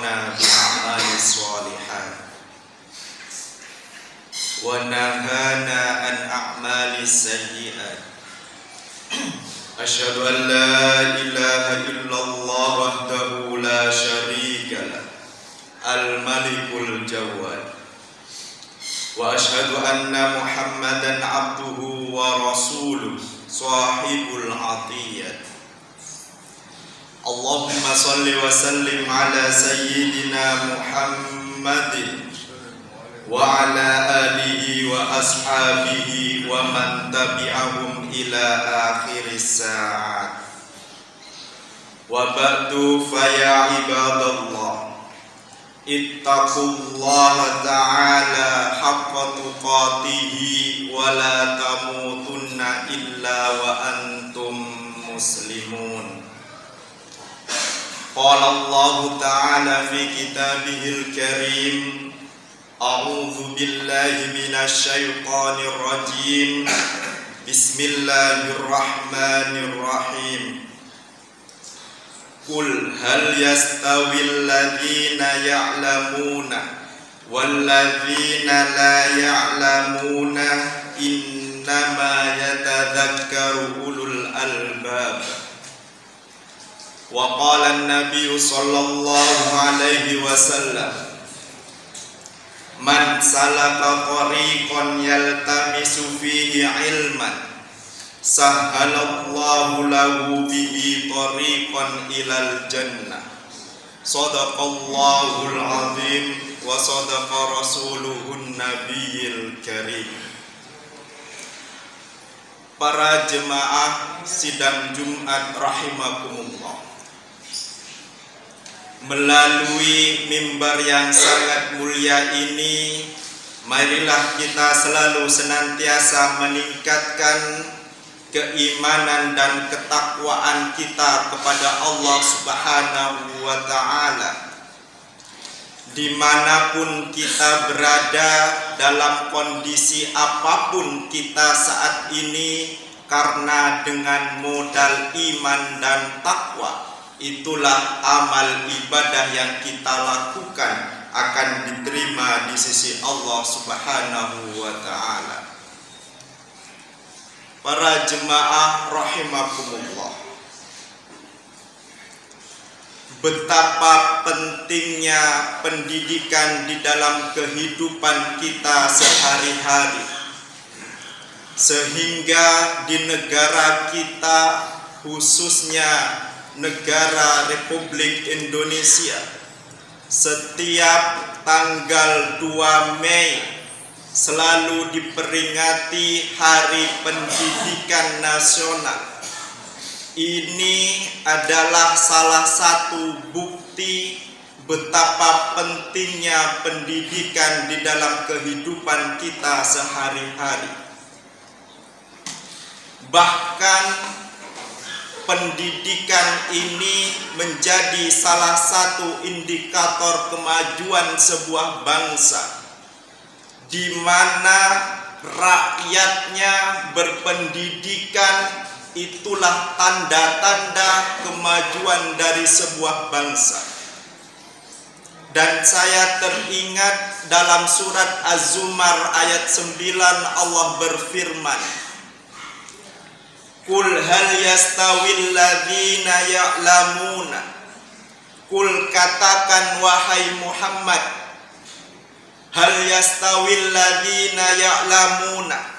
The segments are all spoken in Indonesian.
أمرنا بالأعمال الصالحات ونهانا عن أعمال السيئات. أشهد أن لا إله إلا الله وحده لا شريك له الملك الجواد، وأشهد أن محمدا عبده ورسوله صاحب العطية. اللهم صل وسلم على سيدنا محمد وعلى آله وأصحابه ومن تبعهم إلى آخر الساعة. وبعد فيا عباد الله، اتقوا الله تعالى حق تقاته ولا تموتن إلا وأنتم مسلمون. قال الله تعالى في كتابه الكريم: أعوذ بالله من الشيطان الرجيم. بسم الله الرحمن الرحيم. قل هل يستوي الذين يعلمون والذين لا يعلمون إنما يتذكر أولو الألباب. وقال النبي صلى الله عليه وسلم: من سلك طريقا يلتمس فيه علما سهل الله له به طريقا إلى الجنة. صدق الله العظيم وصدق رسوله النبي الكريم. Para jemaah sidang Jumat rahimakumullah, melalui mimbar yang sangat mulia ini, marilah kita selalu senantiasa meningkatkan keimanan dan ketakwaan kita kepada Allah Subhanahu wa ta'ala. Dimanapun kita berada, dalam kondisi apapun kita saat ini, karena dengan modal iman dan takwa, itulah amal ibadah yang kita lakukan akan diterima di sisi Allah Subhanahu wa ta'ala. Para jemaah rahimakumullah, betapa pentingnya pendidikan di dalam kehidupan kita sehari-hari, sehingga di negara kita, khususnya negara Republik Indonesia, setiap tanggal 2 Mei selalu diperingati Hari Pendidikan Nasional. Ini adalah salah satu bukti betapa pentingnya pendidikan di dalam kehidupan kita sehari-hari. Bahkan pendidikan ini menjadi salah satu indikator kemajuan sebuah bangsa, di mana rakyatnya berpendidikan. Itulah tanda-tanda kemajuan dari sebuah bangsa. Dan saya teringat dalam surat Az-Zumar ayat 9, Allah berfirman: Qul hal yastawil ladzina ya'lamuna. Qul, katakan wahai Muhammad, hal yastawil ladzina ya'lamuna,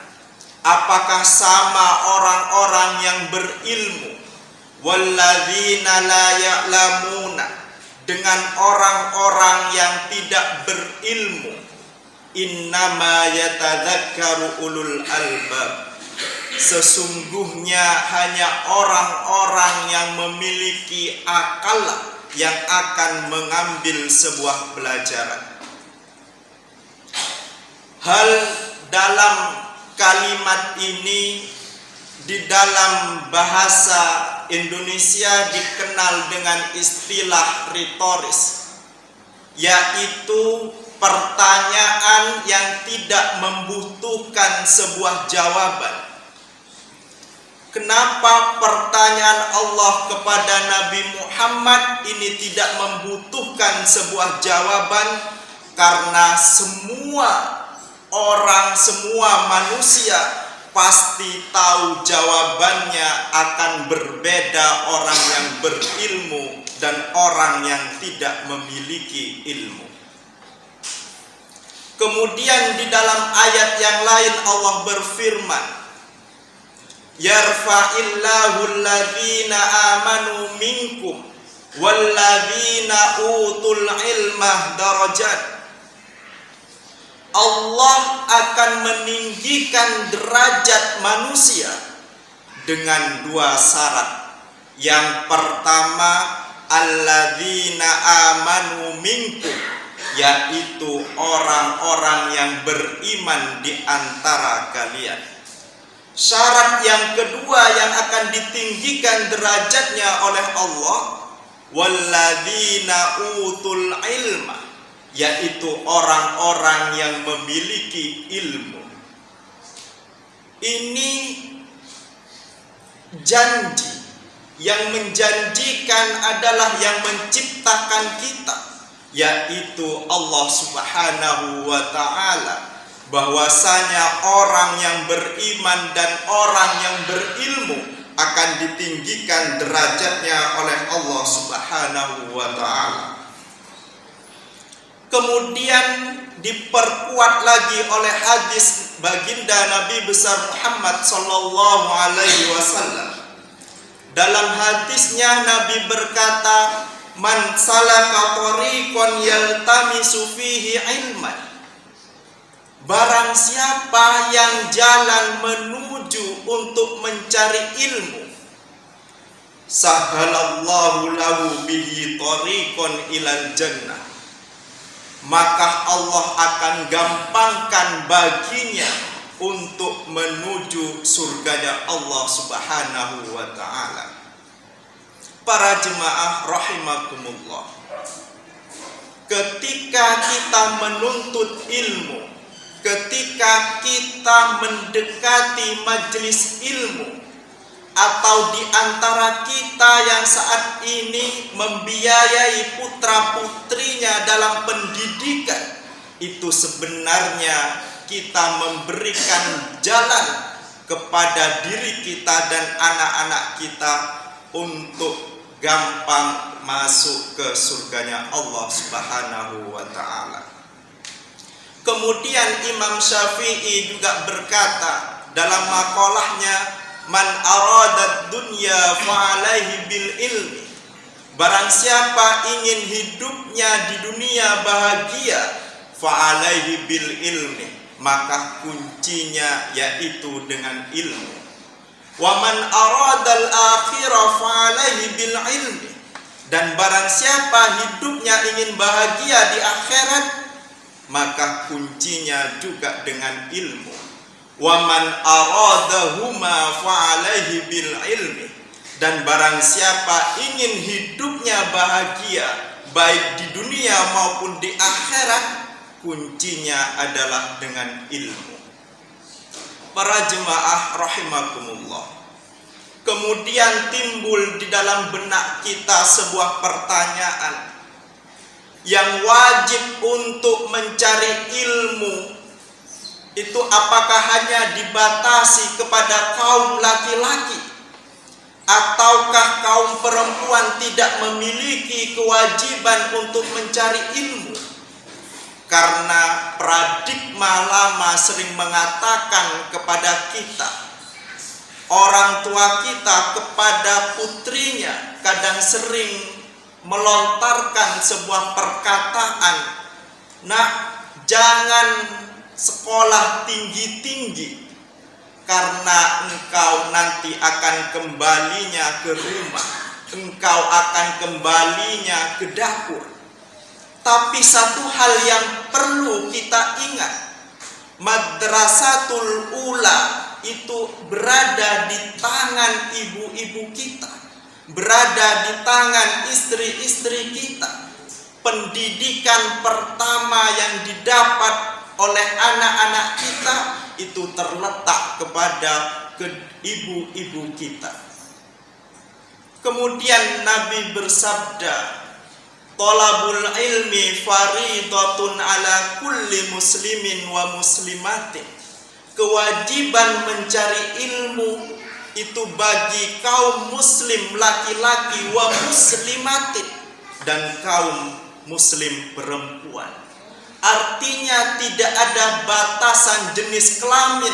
apakah sama orang-orang yang berilmu, walladzina la ya'lamuna, dengan orang-orang yang tidak berilmu? Innama yatadzakkaru ulul albab, sesungguhnya hanya orang-orang yang memiliki akal yang akan mengambil sebuah pelajaran. Hal dalam kalimat ini di dalam bahasa Indonesia dikenal dengan istilah retoris, yaitu pertanyaan yang tidak membutuhkan sebuah jawaban. Kenapa pertanyaan Allah kepada Nabi Muhammad ini tidak membutuhkan sebuah jawaban karena semua orang, semua manusia pasti tahu jawabannya akan berbeda orang yang berilmu dan orang yang tidak memiliki ilmu. Kemudian di dalam ayat yang lain Allah berfirman, yarfa'illahu alladhina amanu minkum walladzina utul ilma darajat. Allah akan meninggikan derajat manusia dengan dua syarat. Yang pertama, alladzina amanu minkum, yaitu orang-orang yang beriman di antara kalian. Syarat yang kedua yang akan ditinggikan derajatnya oleh Allah, walladzina utul ilma, yaitu orang-orang yang memiliki ilmu. Ini janji yang menjanjikan adalah yang menciptakan kita, yaitu Allah Subhanahu wa ta'ala, bahwasanya orang yang beriman dan orang yang berilmu akan ditinggikan derajatnya oleh Allah Subhanahu wa ta'ala. Kemudian diperkuat lagi oleh hadis baginda Nabi besar Muhammad sallallahu alaihi wasallam. Dalam hadisnya Nabi berkata, man salaka tariqan yaltamisu fihi ilman, barang siapa yang jalan menuju untuk mencari ilmu, sahalallahu lahu bihi tariqan ilal jannah, maka Allah akan gampangkan baginya untuk menuju surganya Allah Subhanahu wa ta'ala. Para jemaah rahimakumullah, ketika kita menuntut ilmu, ketika kita mendekati majelis ilmu, atau di antara kita yang saat ini membiayai putra-putrinya dalam pendidikan, itu sebenarnya kita memberikan jalan kepada diri kita dan anak-anak kita untuk gampang masuk ke surganya Allah Subhanahu wa ta'ala. Kemudian Imam Syafi'i juga berkata dalam makalahnya, man aradat dunya fa'alaihi bil ilmi, barang siapa ingin hidupnya di dunia bahagia, fa'alaihi bil ilmi, maka kuncinya yaitu dengan ilmu. Wa man aradal akhirah fa'alaihi bil ilmi, dan barang siapa hidupnya ingin bahagia di akhirat, maka kuncinya juga dengan ilmu. Wa man aradahuma fa'alaihi bil ilmi, dan barang siapa ingin hidupnya bahagia baik di dunia maupun di akhirat, kuncinya adalah dengan ilmu. Para jemaah rahimakumullah, kemudian timbul di dalam benak kita sebuah pertanyaan yang wajib untuk mencari ilmu itu apakah hanya dibatasi kepada kaum laki-laki, ataukah kaum perempuan tidak memiliki kewajiban untuk mencari ilmu? Karena paradigma lama sering mengatakan kepada kita, orang tua kita kepada putrinya kadang sering melontarkan sebuah perkataan, nak, jangan sekolah tinggi-tinggi, karena engkau nanti akan kembalinya ke rumah, engkau akan kembalinya ke dapur. Tapi satu hal yang perlu kita ingat, madrasatul ula itu berada di tangan ibu-ibu kita, berada di tangan istri-istri kita. Pendidikan pertama yang didapat oleh anak-anak kita itu terletak kepada ibu-ibu kita. Kemudian Nabi bersabda, Thalabul ilmi faridatun ala kulli muslimin wa muslimatin. Kewajiban mencari ilmu itu bagi kaum muslim laki-laki wa muslimatin dan kaum muslim perempuan. Artinya tidak ada batasan jenis kelamin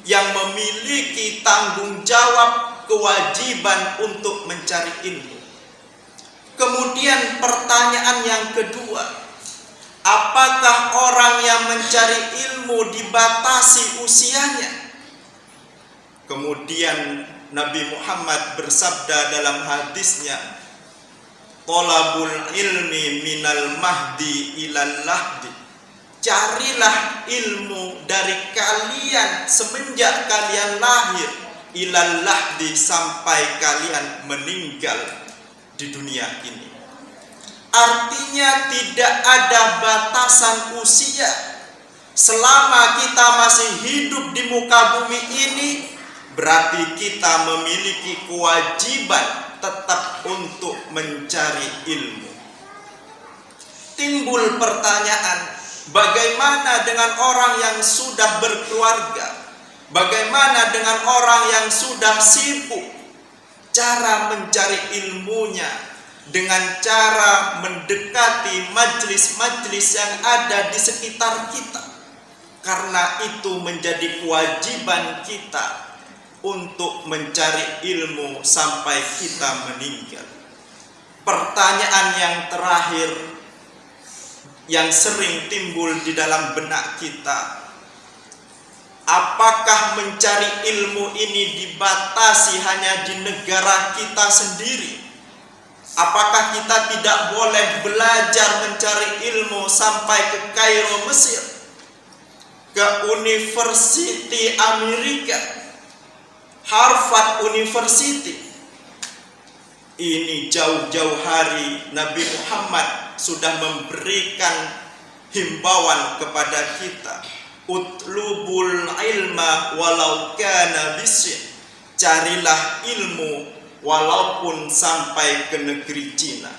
yang memiliki tanggung jawab kewajiban untuk mencari ilmu. Kemudian pertanyaan yang kedua, apakah orang yang mencari ilmu dibatasi usianya? Kemudian Nabi Muhammad bersabda dalam hadisnya, Thalabul ilmi minal mahdi ilal lahdi. Carilah ilmu dari kalian semenjak kalian lahir ilal lahdi sampai kalian meninggal di dunia ini. Artinya tidak ada batasan usia. Selama kita masih hidup di muka bumi ini, berarti kita memiliki kewajiban tetap untuk mencari ilmu. Timbul pertanyaan, bagaimana dengan orang yang sudah berkeluarga? Bagaimana dengan orang yang sudah sibuk? Cara mencari ilmunya dengan cara mendekati majelis-majelis yang ada di sekitar kita. Karena itu menjadi kewajiban kita untuk mencari ilmu sampai kita meninggal. Pertanyaan yang terakhir yang sering timbul di dalam benak kita, apakah mencari ilmu ini dibatasi hanya di negara kita sendiri? Apakah kita tidak boleh belajar mencari ilmu sampai ke Kairo, Mesir, ke University Amerika, Harvard University? Ini jauh-jauh hari Nabi Muhammad sudah memberikan himbauan kepada kita, utlubul ilma walau kana bisin. Carilah ilmu walaupun sampai ke negeri Cina.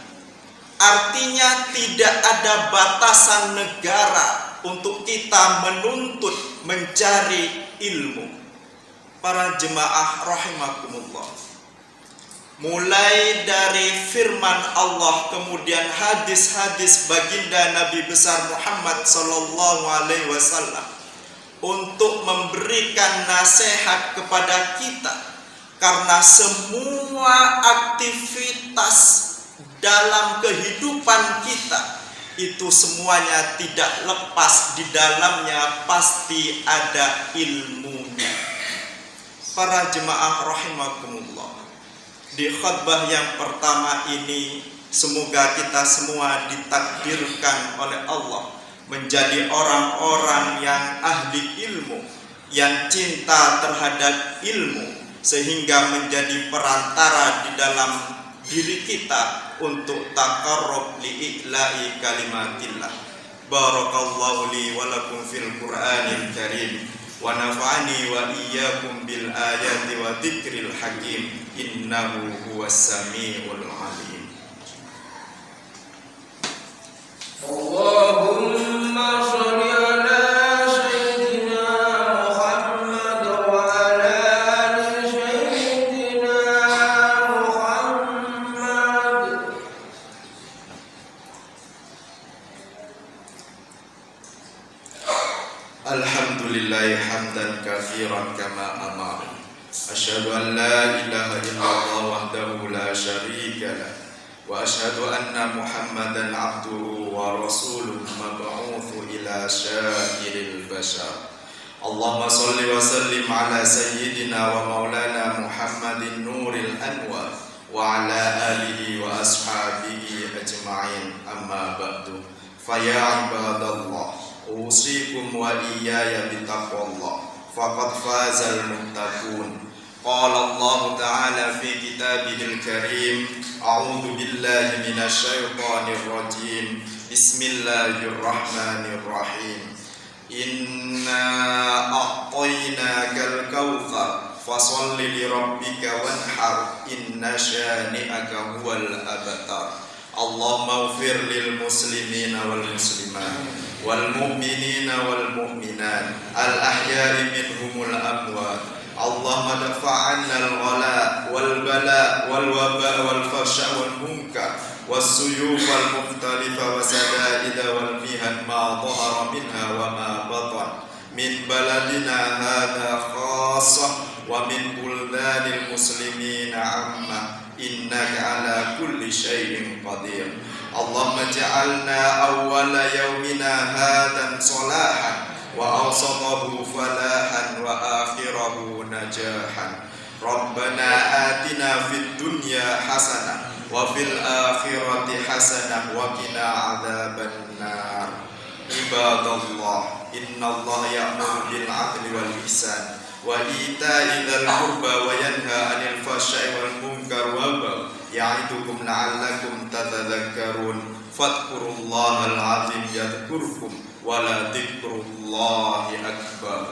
Artinya tidak ada batasan negara untuk kita menuntut mencari ilmu. Para jemaah rahimakumullah, mulai dari firman Allah, kemudian hadis-hadis baginda Nabi besar Muhammad sallallahu alaihi wasallam untuk memberikan nasihat kepada kita, karena semua aktivitas dalam kehidupan kita itu semuanya tidak lepas di dalamnya pasti ada ilmunya. Para jemaah rahimakumullah, di khutbah yang pertama ini semoga kita semua ditakdirkan oleh Allah menjadi orang-orang yang ahli ilmu, yang cinta terhadap ilmu, sehingga menjadi perantara di dalam diri kita untuk taqarrub li'i'la'i kalimatillah. Barakallahu li wa lakum fil Qur'anil Karim wa nafa'ani wa iyyakum bil ayati wa dzikril hakim innahu huwas samiul alim. Allahumma shalli ala sayyidina Muhammad wa ala ali sayyidina Muhammad. Alhamdulillahi hamdan katsiran kama amara. Asyhadu an la ilaha illallah wahdahu la syarika lah wa asyhadu anna Muhammadan abduhu wa rasuluhu mab'utsu ila syairil bashar. Allahumma shalli wa sallim ala sayyidina wa maulana Muhammadin nuril anwar wa ala alihi wa ashabihi ajma'in, amma ba'du. Fa ya ibadallah, usikum wa iyaya bitaqwallah, faqad fazal muttaqun. Qala Allah Ta'ala fi kitabihil karim, a'udzu billahi minasy syaithanir rajim. Bismillahirrahmanirrahim. Inna a'tainakal kautsar fasholli li rabbika wanhar inna syani'aka huwal abtar. اللهم اغفر للمسلمين والمسلمات والمؤمنين والمؤمنات الأحياء منهم الأموات. اللهم ادفع عنا الغلاء والبلاء والوباء والفحشاء والمنكر والسيوف المختلفة وسدائد والمهن ما ظهر منها وما بطن من بلدنا هذا خاصة ومن بلدان المسلمين عامة، إنك على كل شيء قدير. اللهم اجعلنا أول يومنا هذا صلاحا وأوسطه فلاحا وآخره نجاحا. ربنا آتنا في الدنيا حسنة وفي الآخرة حسنة وقنا عذاب النار. عباد الله، إن الله يأمر بالعدل والإحسان وإيتاء ذي القربى وينهى عن الفحشاء والمنكر والبغي يعظكم لعلكم تتذكرون. فاذكروا الله العظيم يذكركم ولذكر الله أكبر.